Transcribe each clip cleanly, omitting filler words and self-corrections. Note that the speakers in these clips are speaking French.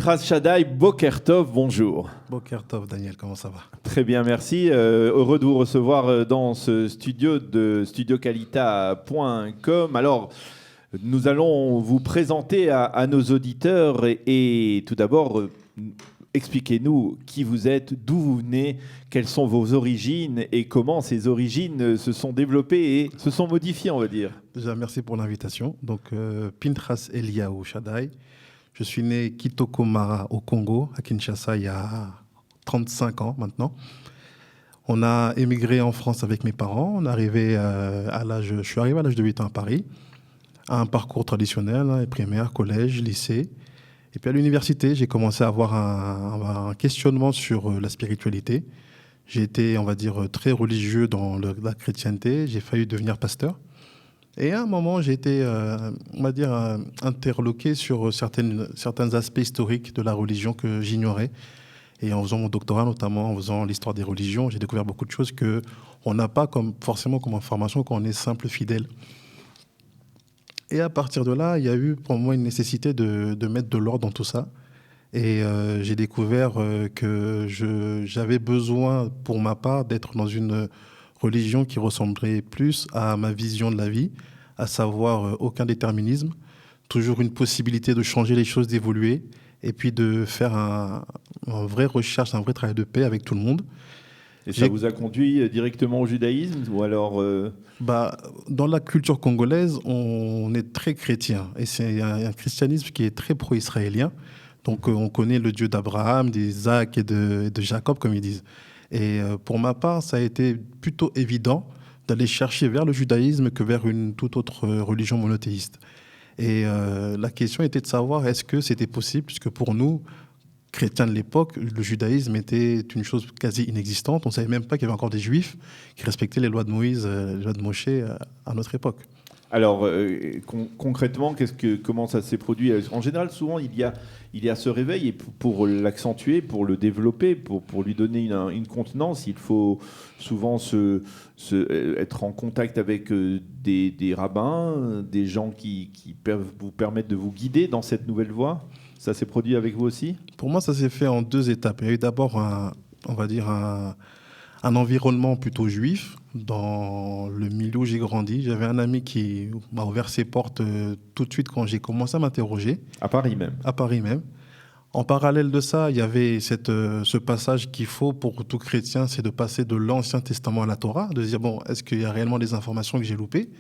Pinchas Shaddai, Boker Tov, bonjour. Boker Tov, Daniel, comment ça va? Très bien, merci. Heureux de vous recevoir dans ce studio de studioqualita.com. Alors, nous allons vous présenter à nos auditeurs et tout d'abord, expliquez-nous qui vous êtes, d'où vous venez, quelles sont vos origines et comment ces origines se sont développées et se sont modifiées, on va dire. Déjà, merci pour l'invitation. Donc, Pinchas Eliaou Shaddai. Je suis né Kitoko Mara au Congo, à Kinshasa, il y a 35 ans maintenant. On a émigré en France avec mes parents. Je suis arrivé à l'âge de 8 ans à Paris, à un parcours traditionnel, primaire, collège, lycée. Et puis à l'université, j'ai commencé à avoir un questionnement sur la spiritualité. J'ai été, on va dire, très religieux dans la chrétienté. J'ai failli devenir pasteur. Et à un moment, j'ai été, on va dire, interloqué sur certains aspects historiques de la religion que j'ignorais. Et en faisant mon doctorat, notamment en faisant l'histoire des religions, j'ai découvert beaucoup de choses qu'on n'a pas forcément comme information quand on est simple fidèle. Et à partir de là, il y a eu pour moi une nécessité de mettre de l'ordre dans tout ça. Et j'ai découvert que j'avais besoin, pour ma part, d'être dans une religion qui ressemblerait plus à ma vision de la vie, à savoir aucun déterminisme, toujours une possibilité de changer les choses, d'évoluer, et puis de faire une vraie recherche, un vrai travail de paix avec tout le monde. Et ça vous a conduit directement au judaïsme ou alors dans la culture congolaise, on est très chrétien, et c'est un christianisme qui est très pro-israélien. Donc on connaît le Dieu d'Abraham, d'Isaac et de Jacob, comme ils disent. Et pour ma part, ça a été plutôt évident d'aller chercher vers le judaïsme que vers une toute autre religion monothéiste. Et la question était de savoir est-ce que c'était possible, puisque pour nous, chrétiens de l'époque, le judaïsme était une chose quasi inexistante. On ne savait même pas qu'il y avait encore des juifs qui respectaient les lois de Moïse, les lois de Moshe à notre époque. Alors, concrètement, comment ça s'est produit? En général, souvent, il y a ce réveil, et pour l'accentuer, pour le développer, pour lui donner une contenance, il faut souvent être en contact avec des rabbins, des gens qui peuvent vous permettre de vous guider dans cette nouvelle voie. Ça s'est produit avec vous aussi? Pour moi, ça s'est fait en deux étapes. Il y a eu d'abord un environnement plutôt juif dans le milieu où j'ai grandi. J'avais un ami qui m'a ouvert ses portes tout de suite quand j'ai commencé à m'interroger. À Paris même? À Paris même. En parallèle de ça, il y avait ce passage qu'il faut pour tout chrétien, c'est de passer de l'Ancien Testament à la Torah, de se dire, bon, est-ce qu'il y a réellement des informations que j'ai loupées?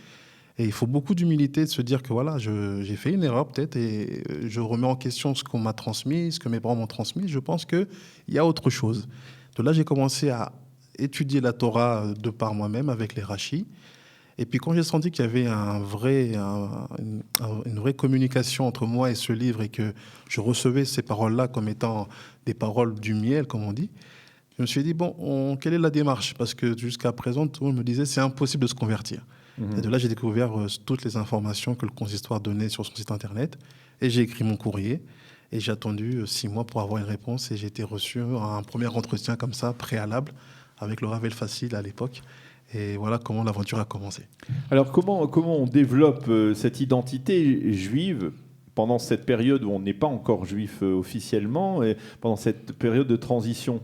Et il faut beaucoup d'humilité de se dire que voilà, j'ai fait une erreur peut-être et je remets en question ce qu'on m'a transmis, ce que mes parents m'ont transmis. Je pense qu'il y a autre chose. De là, j'ai commencé à étudier la Torah de par moi-même avec les rachis. Et puis quand j'ai senti qu'il y avait une vraie communication entre moi et ce livre et que je recevais ces paroles-là comme étant des paroles du miel, comme on dit, je me suis dit, bon, quelle est la démarche? Parce que jusqu'à présent, tout le monde me disait, c'est impossible de se convertir. Et de là, j'ai découvert toutes les informations que le consistoire donnait sur son site internet. Et j'ai écrit mon courrier. Et j'ai attendu 6 mois pour avoir une réponse. Et j'ai été reçu à un premier entretien comme ça, préalable, avec le Ravel Facile à l'époque. Et voilà comment l'aventure a commencé. Alors, comment on développe cette identité juive pendant cette période où on n'est pas encore juif officiellement, et pendant cette période de transition?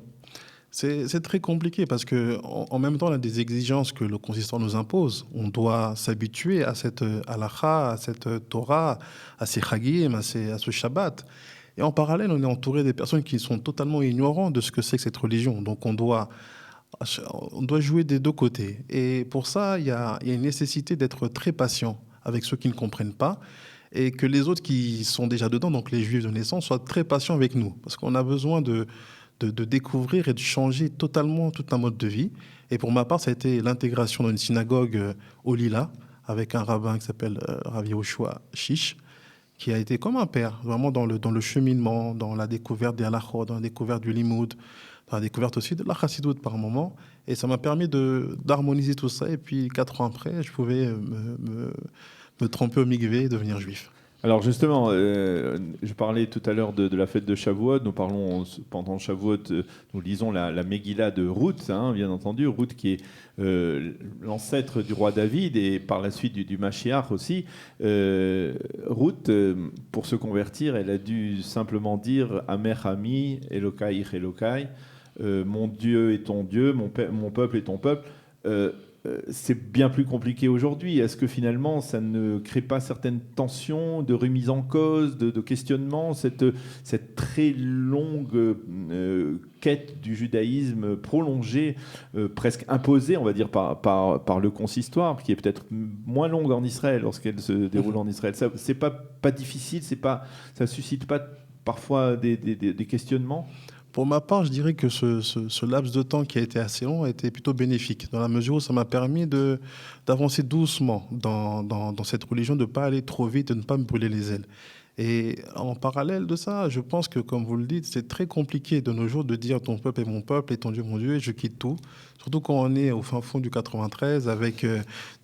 C'est très compliqué parce qu'en même temps, on a des exigences que le consistoire nous impose. On doit s'habituer à cette halakha, à cette Torah, à ces chagim, à ce Shabbat. Et en parallèle, on est entouré des personnes qui sont totalement ignorantes de ce que c'est que cette religion. Donc on doit jouer des deux côtés. Et pour ça, il y a une nécessité d'être très patient avec ceux qui ne comprennent pas et que les autres qui sont déjà dedans, donc les juifs de naissance, soient très patients avec nous. Parce qu'on a besoin de découvrir et de changer totalement tout un mode de vie. Et pour ma part, ça a été l'intégration dans une synagogue au Lila, avec un rabbin qui s'appelle Rav Yehoshua Shish, qui a été comme un père, vraiment dans le cheminement, dans la découverte des halachot, dans la découverte du limoud, dans la découverte aussi de la chassidoute par moment. Et ça m'a permis d'harmoniser tout ça. Et puis, 4 ans après, je pouvais me tremper au mikvé et devenir juif. Alors justement, je parlais tout à l'heure de la fête de Shavuot. Nous parlons pendant Shavuot, nous lisons la Megillah de Ruth, hein, bien entendu. Ruth qui est l'ancêtre du roi David et par la suite du Mashiach aussi. Ruth, pour se convertir, elle a dû simplement dire Amer Ami, Elokai Elokai. Mon Dieu est ton Dieu, mon peuple est ton peuple. C'est bien plus compliqué aujourd'hui. Est-ce que finalement, ça ne crée pas certaines tensions, de remise en cause, de questionnement, cette très longue quête du judaïsme prolongée, presque imposée, on va dire, par le consistoire, qui est peut-être moins longue en Israël lorsqu'elle se déroule en Israël. Ça, c'est pas difficile, ça suscite pas parfois des questionnements? Pour ma part, je dirais que ce laps de temps qui a été assez long a été plutôt bénéfique, dans la mesure où ça m'a permis d'avancer doucement dans cette religion, de ne pas aller trop vite, de ne pas me brûler les ailes. Et en parallèle de ça, je pense que, comme vous le dites, c'est très compliqué de nos jours de dire ton peuple est mon peuple et ton Dieu mon Dieu, et je quitte tout. Surtout quand on est au fin fond du 93 avec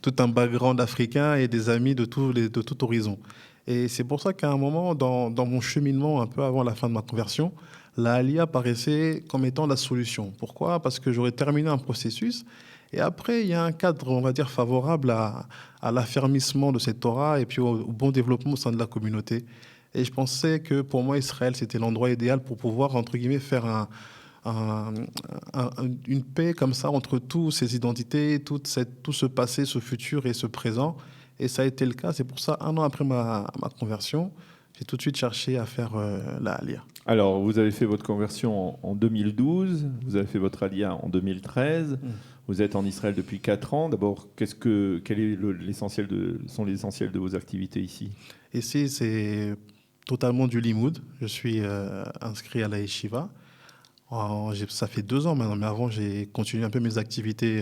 tout un background africain et des amis de tout horizon. Et c'est pour ça qu'à un moment, dans mon cheminement, un peu avant la fin de ma conversion, la Aliyah paraissait comme étant la solution. Pourquoi? Parce que j'aurais terminé un processus et après, il y a un cadre, on va dire, favorable à l'affermissement de cette Torah et puis au bon développement au sein de la communauté. Et je pensais que pour moi, Israël, c'était l'endroit idéal pour pouvoir, entre guillemets, faire une paix comme ça entre toutes ces identités, tout ce passé, ce futur et ce présent. Et ça a été le cas. C'est pour ça, un an après ma conversion, j'ai tout de suite cherché à faire la Aliyah. Alors, vous avez fait votre conversion en 2012, vous avez fait votre Aliyah en 2013, vous êtes en Israël depuis 4 ans. D'abord, quel est l'essentiel sont les essentiels de vos activités ici? Ici, c'est totalement du limoud. Je suis inscrit à la yeshiva. Ça fait 2 ans maintenant, mais avant, j'ai continué un peu mes activités,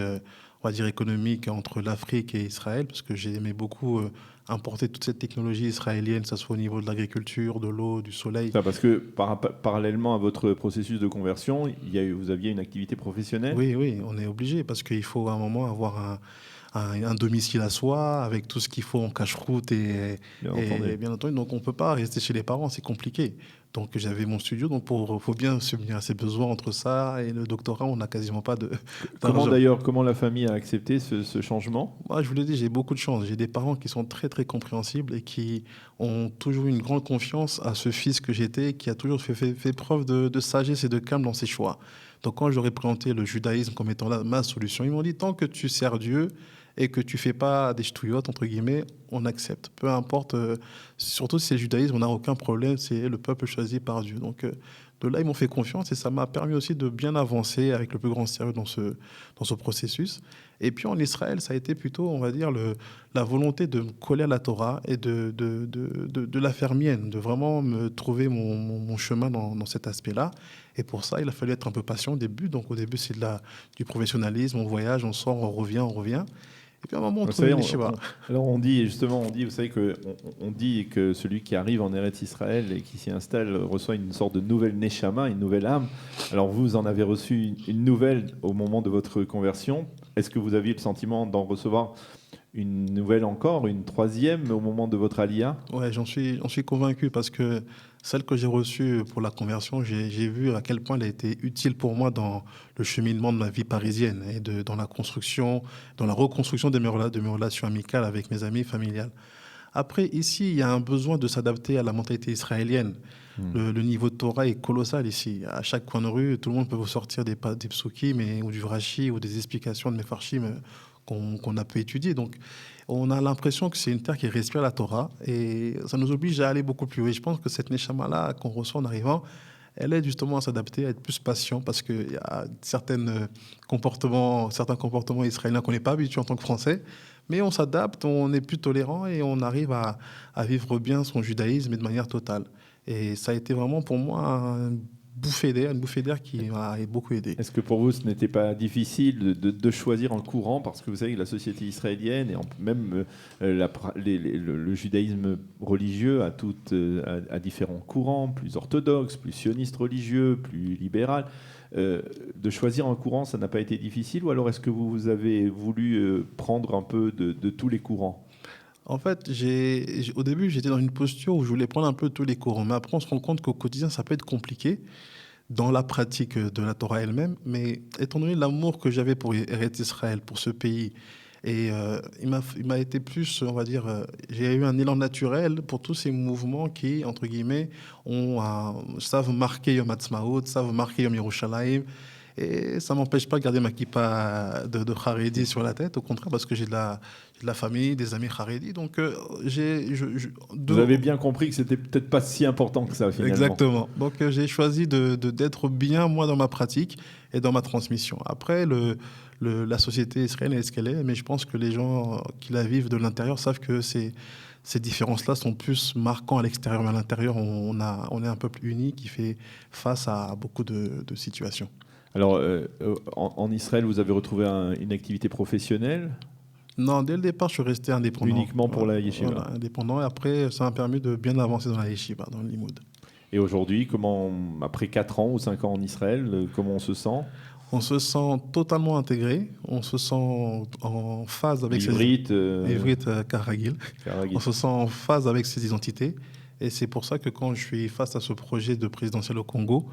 on va dire, économiques entre l'Afrique et Israël, parce que j'ai aimé beaucoup importer toute cette technologie israélienne, que ce soit au niveau de l'agriculture, de l'eau, du soleil. Ça, parce que parallèlement à votre processus de conversion, vous aviez une activité professionnelle? Oui, oui, on est obligé, parce qu'il faut à un moment avoir un domicile à soi, avec tout ce qu'il faut en cache-route et bien entendu. Donc on ne peut pas rester chez les parents, c'est compliqué. Donc j'avais mon studio, donc faut bien subvenir à ses besoins entre ça et le doctorat, on n'a quasiment pas de... Comment la famille a accepté ce changement? Moi, je vous l'ai dit, j'ai beaucoup de chance. J'ai des parents qui sont très, très compréhensibles et qui ont toujours eu une grande confiance à ce fils que j'étais, qui a toujours fait preuve de sagesse et de calme dans ses choix. Donc quand j'aurais présenté le judaïsme comme étant ma solution, ils m'ont dit, tant que tu sers Dieu et que tu fais pas des ch'touillottes, entre guillemets, on accepte. Peu importe, surtout si c'est le judaïsme, on n'a aucun problème, c'est le peuple choisi par Dieu. Donc de là, ils m'ont fait confiance et ça m'a permis aussi de bien avancer avec le plus grand sérieux dans ce processus. Et puis en Israël, ça a été plutôt, on va dire, la volonté de me coller à la Torah et de la faire mienne, de vraiment me trouver mon chemin dans cet aspect-là. Et pour ça, il a fallu être un peu patient au début. Donc au début, c'est du professionnalisme, on voyage, on sort, on revient. Et puis à un moment, on trouve les Shiva. Alors on dit, vous savez on dit que celui qui arrive en Eretz Israël et qui s'y installe reçoit une sorte de nouvelle neshama, une nouvelle âme. Alors vous en avez reçu une nouvelle au moment de votre conversion. Est-ce que vous aviez le sentiment d'en recevoir une nouvelle encore, une troisième au moment de votre Aliyah? Ouais, j'en suis convaincu parce que celle que j'ai reçue pour la conversion, j'ai vu à quel point elle a été utile pour moi dans le cheminement de ma vie parisienne et dans la reconstruction de mes relations amicales avec mes amis familiales. Après, ici, il y a un besoin de s'adapter à la mentalité israélienne. Le niveau de Torah est colossal ici. À chaque coin de rue, tout le monde peut vous sortir des psukim ou du rashi ou des explications de Mefarshim qu'on a pu étudier. Donc, on a l'impression que c'est une terre qui respire la Torah et ça nous oblige à aller beaucoup plus haut. Et je pense que cette neshama-là qu'on reçoit en arrivant, elle aide justement à s'adapter, à être plus patient parce qu'il y a certains comportements israéliens qu'on n'est pas habitué en tant que Français. Mais on s'adapte, on est plus tolérant et on arrive à vivre bien son judaïsme et de manière totale. Et ça a été vraiment pour moi une bouffée d'air qui m'a beaucoup aidé. Est-ce que pour vous, ce n'était pas difficile de choisir un courant? Parce que vous savez que la société israélienne et même le judaïsme religieux a différents courants, plus orthodoxes, plus sionistes religieux, plus libéral. De choisir un courant, ça n'a pas été difficile? Ou alors est-ce que vous avez voulu prendre un peu de tous les courants? En fait, au début, j'étais dans une posture où je voulais prendre un peu tous les courants. Mais après, on se rend compte qu'au quotidien, ça peut être compliqué dans la pratique de la Torah elle-même. Mais étant donné l'amour que j'avais pour Eretz Israël, pour ce pays, et il m'a été plus, on va dire, j'ai eu un élan naturel pour tous ces mouvements qui, entre guillemets, savent marquer Yom Ha'atzmaut, savent marquer Yom Yerushalayim. Et ça ne m'empêche pas de garder ma kippa de Haredi sur la tête, au contraire, parce que j'ai de la famille, des amis Haredi. Donc, vous avez bien compris que c'était peut-être pas si important que ça, finalement. Exactement. Donc, j'ai choisi d'être bien, moi, dans ma pratique et dans ma transmission. Après, la société israélienne est ce qu'elle est, mais je pense que les gens qui la vivent de l'intérieur savent que ces différences-là sont plus marquantes à l'extérieur, mais à l'intérieur, on est un peuple uni qui fait face à beaucoup de situations. Alors, en Israël, vous avez retrouvé une activité professionnelle ? Non, dès le départ, je suis resté indépendant. Uniquement pour la yeshiva. Voilà, indépendant. Et après, ça m'a permis de bien avancer dans la yeshiva, dans le limoud. Et aujourd'hui, après 4 ans ou 5 ans en Israël, comment on se sent ? On se sent totalement intégré. On se sent en phase avec Ivrit Karagil. On se sent en phase avec ses identités. Et c'est pour ça que quand je suis face à ce projet de présidentiel au Congo,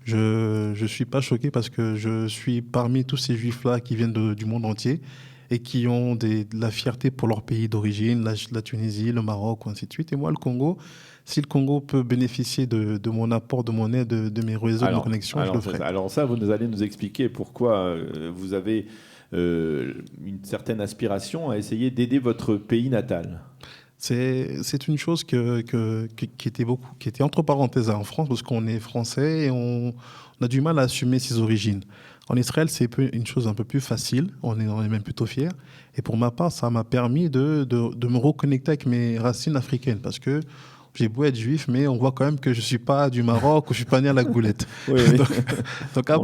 je ne suis pas choqué parce que je suis parmi tous ces juifs-là qui viennent du monde entier et qui ont de la fierté pour leur pays d'origine, la Tunisie, le Maroc, ou ainsi de suite. Et moi, le Congo, si le Congo peut bénéficier de mon apport, de mon aide, de mes réseaux, de mes connexions, je le ferai. Alors ça, vous allez nous expliquer pourquoi vous avez une certaine aspiration à essayer d'aider votre pays natal. C'est une chose qui était entre parenthèses en France, parce qu'on est français et on a du mal à assumer ses origines. En Israël, c'est une chose un peu plus facile, on est même plutôt fiers. Et pour ma part, ça m'a permis de me reconnecter avec mes racines africaines, parce que j'ai beau être juif, mais on voit quand même que je ne suis pas du Maroc ou je ne suis pas né à la Goulette. Oui, donc, à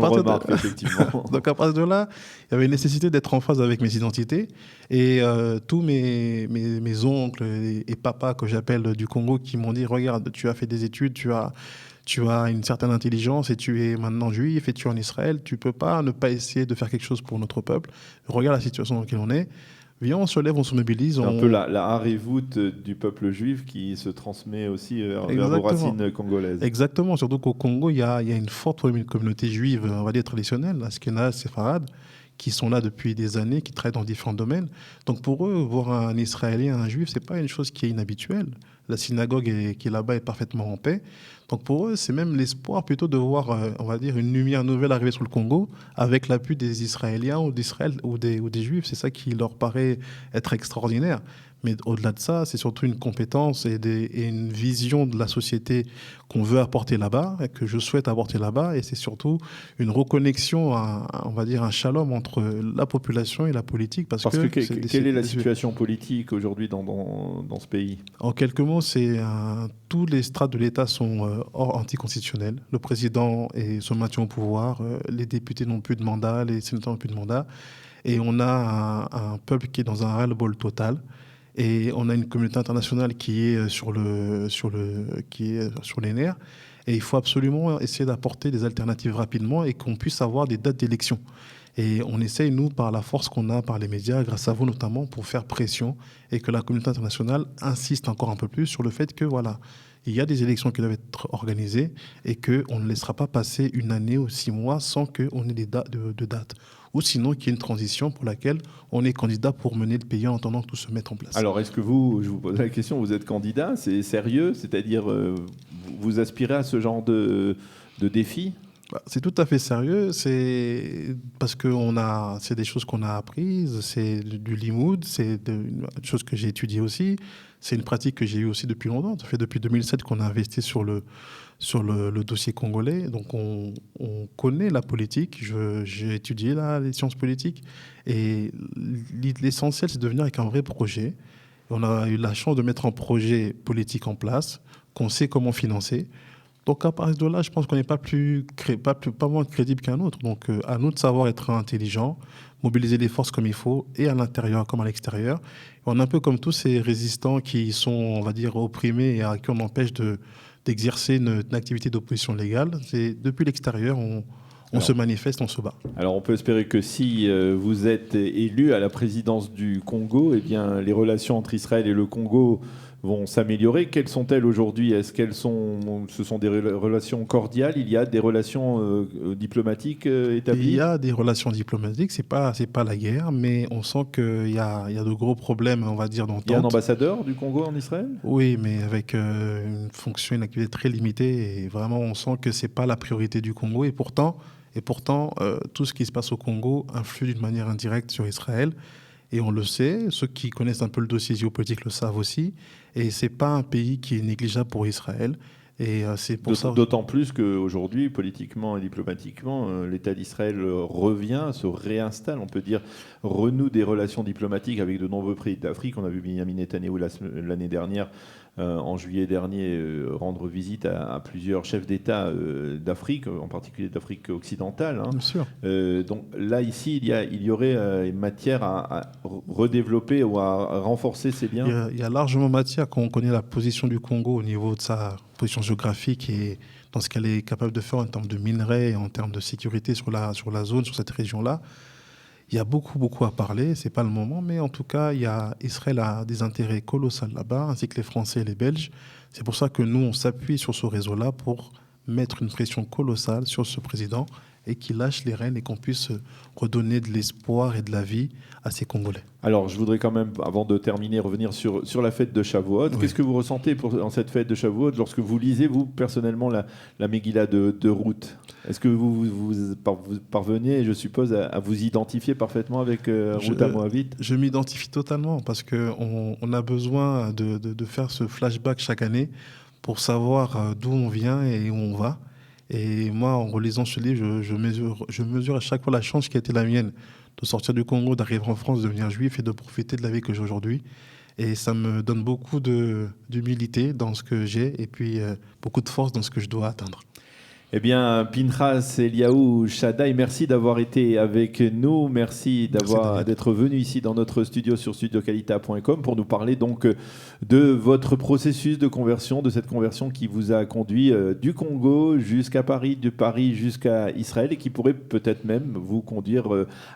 partir de là, il y avait une nécessité d'être en phase avec mes identités. Et tous mes oncles et papas que j'appelle du Congo qui m'ont dit, regarde, tu as fait des études, tu as une certaine intelligence et tu es maintenant juif et tu es en Israël, tu ne peux pas ne pas essayer de faire quelque chose pour notre peuple. Regarde la situation dans laquelle on est. Viens, on se lève, on se mobilise. C'est un peu la haré-voûte du peuple juif qui se transmet aussi vers vos racines congolaises. Exactement, surtout qu'au Congo, il y a une forte communauté juive, on va dire traditionnelle, Ashkénazes, séfarades, qui sont là depuis des années, qui travaillent dans différents domaines. Donc pour eux, voir un Israélien, un Juif, c'est pas une chose qui est inhabituelle. La synagogue qui est là-bas est parfaitement en paix. Donc pour eux, c'est même l'espoir plutôt de voir, on va dire, une lumière nouvelle arriver sur le Congo avec l'appui des Israéliens ou d'Israël ou des Juifs. C'est ça qui leur paraît être extraordinaire. Mais au-delà de ça, c'est surtout une compétence et une vision de la société qu'on veut apporter là-bas, et que je souhaite apporter là-bas. Et c'est surtout une reconnexion, on va dire un shalom entre la population et la politique. Quelle est la situation politique aujourd'hui dans ce pays ? En quelques mots, tous les strates de l'État sont anticonstitutionnels. Le président se maintient au pouvoir, les députés n'ont plus de mandat, les sénateurs n'ont plus de mandat. Et on a un peuple qui est dans un ras-le-bol total. Et on a une communauté internationale qui est sur les nerfs. Et il faut absolument essayer d'apporter des alternatives rapidement et qu'on puisse avoir des dates d'élection. Et on essaye, nous, par la force qu'on a, par les médias, grâce à vous notamment, pour faire pression et que la communauté internationale insiste encore un peu plus sur le fait que, voilà, il y a des élections qui doivent être organisées et qu'on ne laissera pas passer une année ou 6 mois sans qu'on ait des dates de date. Ou sinon qu'il y ait une transition pour laquelle on est candidat pour mener le pays en attendant que tout se mette en place. Alors, est-ce que je vous pose la question, vous êtes candidat, c'est sérieux ? C'est-à-dire, vous aspirez à ce genre de défi ? C'est tout à fait sérieux, c'est parce que c'est des choses qu'on a apprises, c'est du limoud, c'est une chose que j'ai étudiée aussi, c'est une pratique que j'ai eue aussi depuis longtemps. Ça fait depuis 2007 qu'on a investi sur le dossier congolais, donc on connaît la politique, j'ai étudié les sciences politiques, et l'essentiel c'est de venir avec un vrai projet. On a eu la chance de mettre un projet politique en place, qu'on sait comment financer. Donc à partir de là, je pense qu'on n'est pas moins crédible qu'un autre. Donc à nous de savoir être intelligents, mobiliser les forces comme il faut, et à l'intérieur comme à l'extérieur. On est un peu comme tous ces résistants qui sont, on va dire, opprimés et à qui on empêche d'exercer une activité d'opposition légale. Depuis l'extérieur, On se manifeste, on se bat. Alors on peut espérer que si vous êtes élu à la présidence du Congo, eh bien, les relations entre Israël et le Congo vont s'améliorer. Quelles sont-elles aujourd'hui? Est-ce qu'elles ce sont des relations cordiales? Il y a des relations diplomatiques établies? Il y a des relations diplomatiques, c'est pas la guerre, mais on sent qu'il y a de gros problèmes, on va dire, d'entente. Il y a un ambassadeur du Congo en Israël? Oui, mais avec une fonction, une activité très limitée, et vraiment on sent que c'est pas la priorité du Congo, et pourtant, tout ce qui se passe au Congo influe d'une manière indirecte sur Israël. Et on le sait, ceux qui connaissent un peu le dossier géopolitique le savent aussi. Et ce n'est pas un pays qui est négligeable pour Israël. Et c'est pour ça. D'autant plus qu'aujourd'hui, politiquement et diplomatiquement, l'État d'Israël revient, se réinstalle, on peut dire, renoue des relations diplomatiques avec de nombreux pays d'Afrique. On a vu Benyamin Netanyahou l'année dernière, en juillet dernier, rendre visite à plusieurs chefs d'État d'Afrique, en particulier d'Afrique occidentale. Bien sûr. Donc là, ici, il y aurait matière à redévelopper ou à renforcer ces liens. Il y a largement matière quand on connaît la position du Congo au niveau de sa position géographique et dans ce qu'elle est capable de faire en termes de minerais et en termes de sécurité sur la zone, sur cette région-là. Il y a beaucoup à parler, ce n'est pas le moment, mais en tout cas, Israël a des intérêts colossaux là-bas, ainsi que les Français et les Belges. C'est pour ça que nous, on s'appuie sur ce réseau-là pour mettre une pression colossale sur ce président et qu'il lâche les rênes et qu'on puisse redonner de l'espoir et de la vie à ces Congolais. Alors, je voudrais quand même, avant de terminer, revenir sur la fête de Shavuot. Oui. Qu'est-ce que vous ressentez en cette fête de Shavuot lorsque vous lisez, vous, personnellement, la Megillah de Ruth? Est-ce que vous parvenez, je suppose, à vous identifier parfaitement avec Ruth Moabite? Je m'identifie totalement parce qu'on a besoin de faire ce flashback chaque année pour savoir d'où on vient et où on va. Et moi, en relisant ce livre, je mesure à chaque fois la chance qui a été la mienne de sortir du Congo, d'arriver en France, de devenir juif et de profiter de la vie que j'ai aujourd'hui. Et ça me donne beaucoup d'humilité dans ce que j'ai et puis beaucoup de force dans ce que je dois atteindre. Eh bien, Pinchas Eliyahu Shaddai, merci d'avoir été avec nous. Merci d'être venu ici dans notre studio sur studiokalita.com pour nous parler donc de votre processus de conversion, de cette conversion qui vous a conduit du Congo jusqu'à Paris, de Paris jusqu'à Israël et qui pourrait peut-être même vous conduire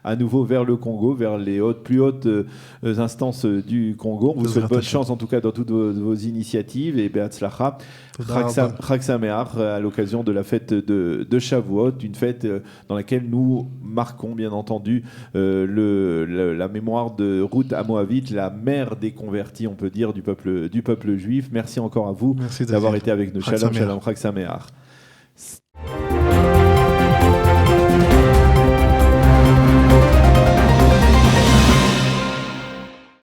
à nouveau vers le Congo, vers les plus hautes instances du Congo. On vous souhaite bonne chance en tout cas dans toutes vos initiatives et Be'atzlacha. Chag Sameach à l'occasion de la fête de Shavuot, une fête dans laquelle nous marquons bien entendu la mémoire de Ruth Moabite, la mère des convertis, on peut dire, du peuple juif. Merci encore à vous d'avoir été avec nous. Shalom, shalom, Chag Sameach.